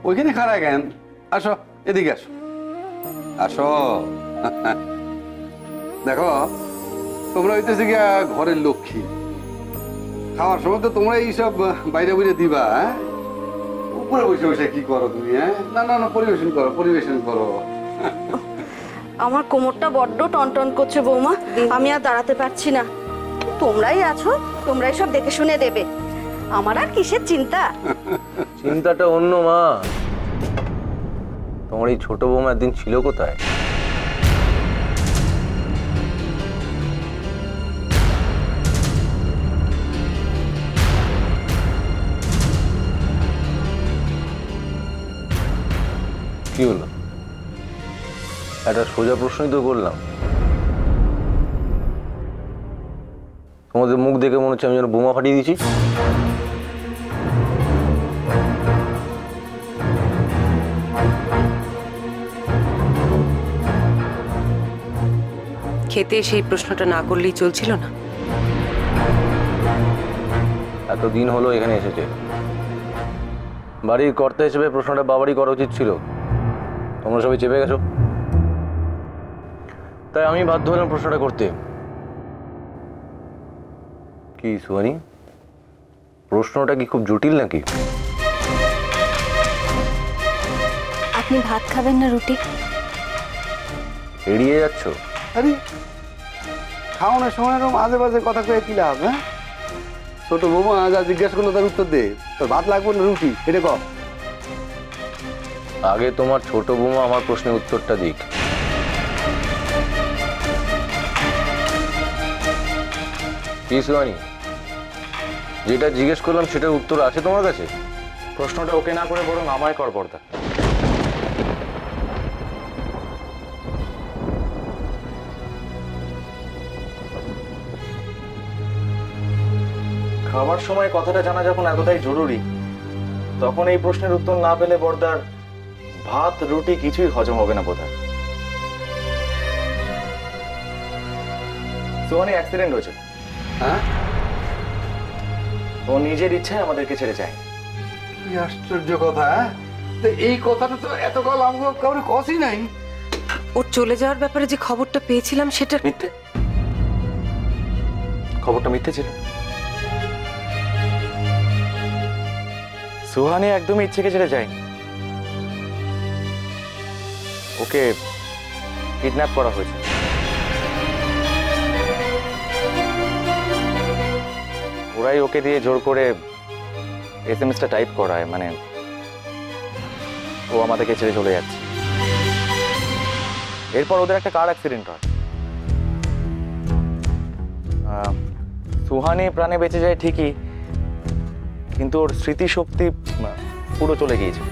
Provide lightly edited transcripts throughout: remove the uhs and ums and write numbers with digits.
ওইখানে খাড়া কেন? আসো, এদিকে আসো, আসো। দেখো, তোমরা হইতেছে গিয়া ঘরের লক্ষ্মী। খাওয়ার সময় তো তোমরা এইসব বাইরে বাইরে দিবা। হ্যাঁ, উপরে বসে বসে কি করো তুমি? হ্যাঁ, না না না, পরিবেশন করো, পরিবেশন করো। আমার কোমরটা বড্ড টনটন করছে বৌমা, আমি আর দাঁড়াতে পারছি না। তোমরাই আছো, তোমরাই সব দেখে শুনে দেবে, আমার আর কিসের চিন্তা? চিন্তাটা অন্য মা। তোমার এই ছোট বৌমা একদিন ছিল কোথায়? কি হলো? একটা সোজা প্রশ্নই তো করলাম। তোমাদের মুখ দেখে মনে হচ্ছে আমি যেন বোমা ফাটিয়ে দিয়েছি। খেতে সেই প্রশ্নটা না করলেই চলছিল না? এতদিন হলো এখানে এসেছে, বাড়ির কর্তা হিসেবে প্রশ্নটা বাবারই করা উচিত ছিল। তোমরা সবাই চেপে গেছো, তাই আমি বাধ্য হলাম প্রশ্নটা করতে। কি সুহানি, প্রশ্নটা কি খুব জটিল নাকি? আপনি ভাত খাবেন না রুটি? এড়িয়ে যাচ্ছ? আরে খাওয়ানোর সময় এরকম আজে বাজে কথা কয়ে কি লাভ? হ্যাঁ, ছোট বৌমা যা জিজ্ঞাসা করলো তার উত্তর দে। তোর ভাত লাগবে না রুটি, এটা কর। আগে তোমার ছোট বৌমা আমার প্রশ্নের উত্তরটা দিক। কি সুহানি, যেটা জিজ্ঞেস করলাম সেটার উত্তর আছে তোমার কাছে? প্রশ্নটা ওকে না করে বরং আমায় কর পর্দা। খাবার সময় কথাটা জানা যখন এতটাই জরুরি, তখন এই প্রশ্নের উত্তর না পেলে বর্দার ভাত রুটি কিছুই হজম হবে না বোধহয়। সোহানি অ্যাক্সিডেন্ট হয়েছে। হ্যাঁ, ও নিজের ইচ্ছায় আমাদেরকে ছেড়ে যায়। কি আশ্চর্য কথা! তো এই কথাটা তো এতকাল আমাকে কাউরে কসই নাই। ওর চলে যাওয়ার ব্যাপারে যে খবরটা পেয়েছিলাম সেটা মিথ্যে? খবরটা মিথ্যে ছিল? সুহানি একদমই ইচ্ছেকে ছেড়ে যায়। ওকে কিডন্যাপ করা হয়েছে। ওরাই ওকে দিয়ে জোর করে এসএমএসটা টাইপ করায়, মানে ও আমাদেরকে ছেড়ে চলে যাচ্ছে। এরপর ওদের একটা কার অ্যাক্সিডেন্ট হয়। সুহানি প্রাণে বেঁচে যায় ঠিকই, কিন্তু ওর স্মৃতিশক্তি পুরো চলে গিয়েছে।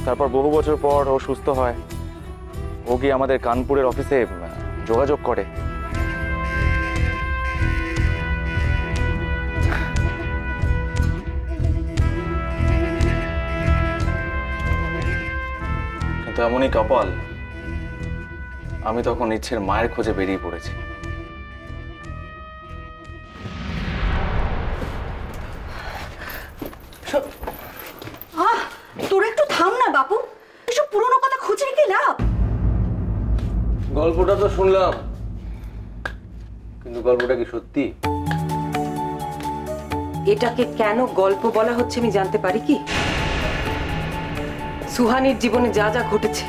তারপর বহু বছর পর ও সুস্থ হয়। ও গিয়ে আমাদের কানপুরের অফিসে যোগাযোগ করে। কিন্তু এমনই কপাল, আমি তখন ইচ্ছের মায়ের খোঁজে বেরিয়ে পড়েছি। তোর একটু থাম না বাপু, এসব পুরনো কথা খুঁজে কি লাভ? গল্পটা তো শুনলাম, কিন্তু গল্পটা কি সত্যি? এটাকে কেন গল্প বলা হচ্ছে আমি জানতে পারি কি? সুহানির জীবনে যা যা ঘটেছে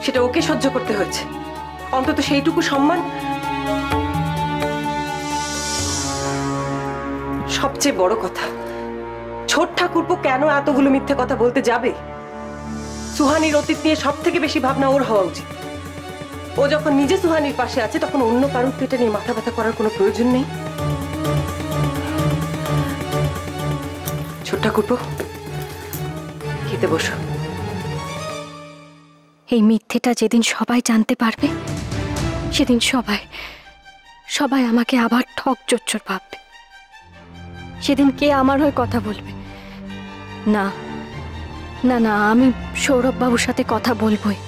সেটা ওকে সহ্য করতে হয়েছে, অন্তত সেইটুকু সম্মান। সবচেয়ে বড় কথা, ছোট ঠাকুরপো কেন এতগুলো মিথ্যে কথা বলতে যাবে? সুহানির অতীত নিয়ে সব থেকে বেশি ভাবনা ওর হওয়া উচিত। ও যখন নিজে সুহানির পাশে আছে, তখন অন্য কারোর পেটে নিয়ে মাথা ব্যথা করার কোনো প্রয়োজন নেই। ছোট ঠাকুরপো, খেতে বসো। এই মিথ্যেটা যেদিন সবাই জানতে পারবে, সেদিন সবাই আমাকে আবার ঠক চচ্চর ভাববে। সেদিন কে আমার হয়ে কথা বলবে? না না না, আমি সৌরভ বাবুর সাথে কথা বলবোই।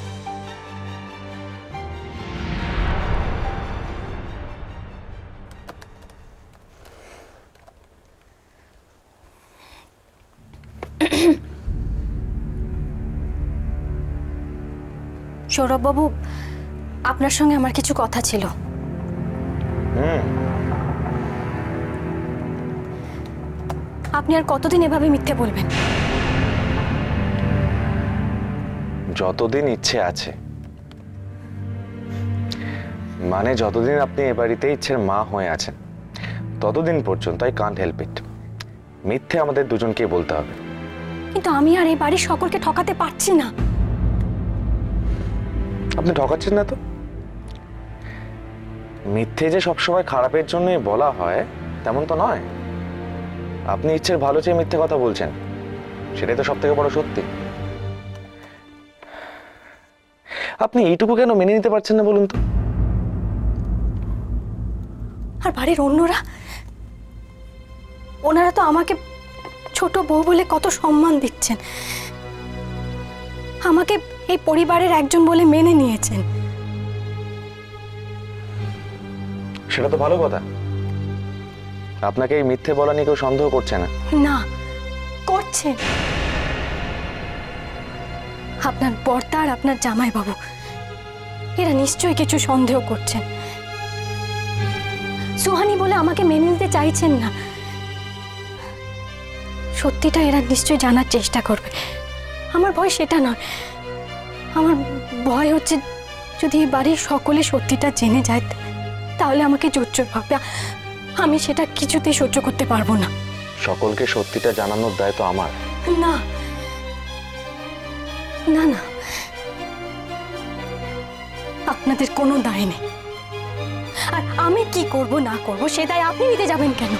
সৌরভবাবু, আপনার সঙ্গে আমার কিছু কথা ছিল। আপনি আর কতদিন এভাবে মিথ্যে বলবেন? যতদিন ইচ্ছে আছে, মানে যতদিন আপনি এ বাড়িতে ইচ্ছের মা হয়ে আছেন ততদিন পর্যন্ত আই কান্ট হেল্প ইট। মিথ্যে আমাদের দুজনকেই বলতে হবে। কিন্তু আমি আর এই বাড়ির সকলকে ঠকাতে পারছি না। আপনি ঠকাচ্ছেন না তো? মিথ্যে যে সবসময় খারাপের জন্যই বলা হয় তেমন তো নয়। আপনি ইচ্ছের ভালো চেয়ে মিথ্যে কথা বলছেন, সেটাই তো সব থেকে বড় সত্যি। আপনি এইটুকু কেন মেনে নিতে পারছেন না বলুন তো? আর বাড়ির অন্যরা, ওনারা তো আমাকে ছোট বউ বলে কত সম্মান দিচ্ছেন, আমাকে এই পরিবারের একজন বলে মেনে নিয়েছেন। সেটা তো ভালো কথা। আপনাকে এই মিথ্যে বলা নিয়ে কেউ সন্দেহ করছে না। না, করছেন। আপনার বর্তা আর আপনার জামাইবাবু এরা নিশ্চয়ই কিছু সন্দেহ করছেন। সুহানি বলে আমাকে মেনে নিতে চাইছেন না। সত্যিটা এরা নিশ্চয়ই জানার চেষ্টা করবে। আমার ভয় সেটা নয়, আমার ভয় হচ্ছে যদি এই বাড়ির সকলে সত্যিটা জেনে যায় তাহলে আমাকে জোচ্চোর ভাববে। আমি সেটা কিছুতেই সহ্য করতে পারবো না। সকলকে সত্যিটা জানানোর দায়িত্ব আমার। না না না, আপনাদের কোনো দায় নেই। আর আমি কি করব না করব সে দায় আপনি নিতে যাবেন কেন?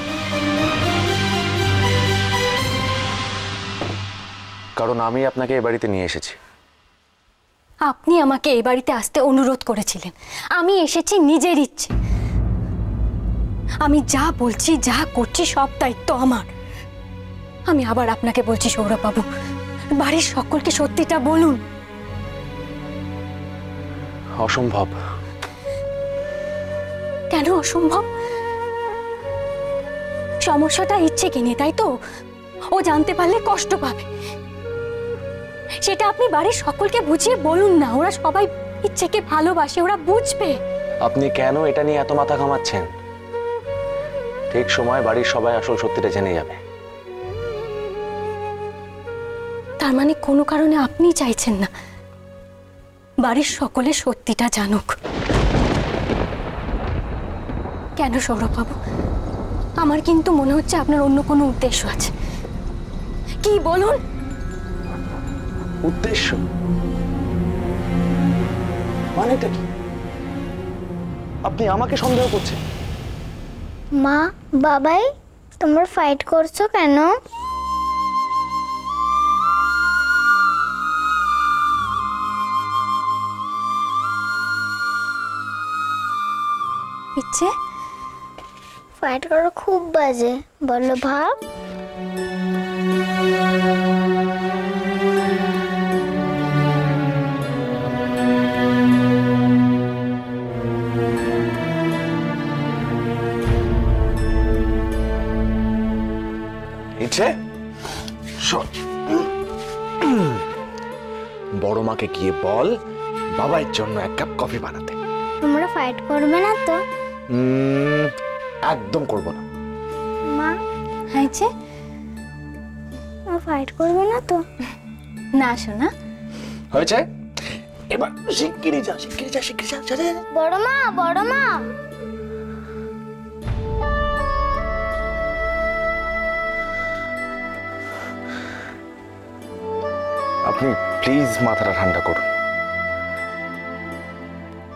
কারণ আমি আপনাকে এই বাড়িতে নিয়ে এসেছি। আপনি আমাকে এই বাড়িতে আসতে অনুরোধ করেছিলেন, আমি এসেছি নিজের ইচ্ছে। আমি যা বলছি যা করছি সব দায়িত্ব আমার। আমি আবার আপনাকে বলছি সৌরভবাবু, বাড়ির সকলকে সত্যিটা বলুন। অসম্ভব। কেন অসম্ভব? সমস্যাটা ইচ্ছে কি নিয়ে, তাই তো? ও জানতে পারলে কষ্ট পাবে। সেটা আপনি বাড়ির সকলকে বুঝিয়ে বলুন না। ওরা সবাই ইচ্ছেকে ভালোবাসে, ওরা বুঝবে। আপনি কেন এটা নিয়ে এত মাথা ঘামাচ্ছেন? ঠিক সময় বাড়ির সবাই আসল সত্যিটা জেনে যাবে। তার মানে কোনো কারণে আপনি চাইছেন না বাড়ির সকলে সত্যিটা জানুক? কেন সৌরভবাবু? আমার কিন্তু মনে হচ্ছে আপনার অন্য কোনো উদ্দেশ্য আছে। কি বলুন? উদ্দেশ্য মানেটা কি? আপনি আমাকে সন্দেহ করছেন? মা, বাবাই, তোমরা ফাইট করছো কেন? ইচ্ছে ফাইট করা খুব বাজে, বলো ভাব। ইচ্ছে শোন, বড় মাকে গিয়ে বল বাবার জন্য এক কাপ কফি বানাতে। তোমরা ফাইট করবে না তো? একদম করব না। মা, হয়েছে? ফাইট করবে না তো? না শোনা, হয়েছে। এবার শিগগিরই যা, শিগগিরই যা, শিগগিরই যা, যা, যা। বড় মা, বড় মা। আপনি প্লিজ মাথাটা ঠান্ডা করুন।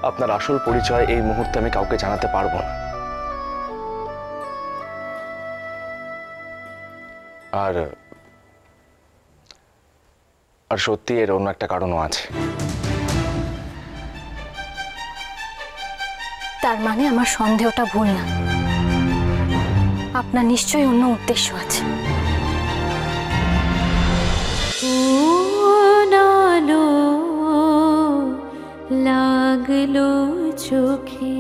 আপনার আসল পরিচয় এই মুহূর্তে আমি কাউকে জানাতে পারবো না। আর আর সত্যি এর অন্য একটা কারণও আছে। তার মানে আমার সন্দেহটা ভুল না। আপনার নিশ্চয়ই অন্য উদ্দেশ্য আছে। লাগলো চোখে